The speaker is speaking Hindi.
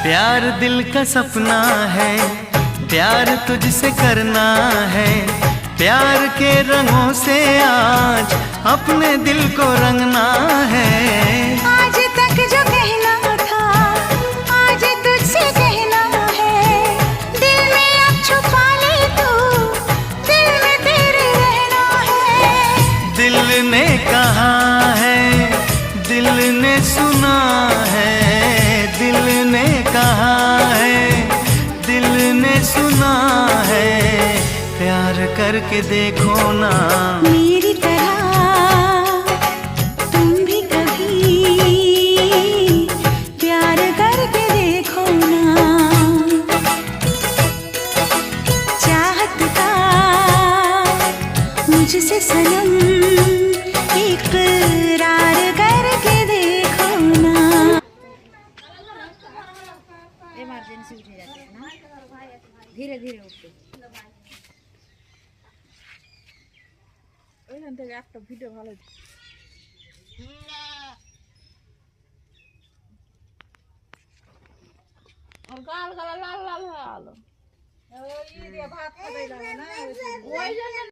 प्यार दिल का सपना है, प्यार तुझसे करना है। प्यार के रंगों से आज अपने दिल को रंगना है। आज तक जो कहना था आज तुझसे कहना है। दिल में अब छुपा ले तू, दिल में तेरे रहना है। दिल ने कहा है, दिल ने सुना है। दिल ने कहा है, दिल ने सुना है। प्यार करके देखो ना मेरी तरह तुम भी कभी प्यार करके देखो ना। चाहत का मुझसे सनम इकरार करके देखो ना। इमरजेंसी उठे जाते हैं ना, धीरे धीरे उठते। ওইখান থেকে একটা ভিডিও ভালো গাল গালা লাল লাল হয়ে গেল। ওই দিয়ে ভাত খাবে না, ওই জন্য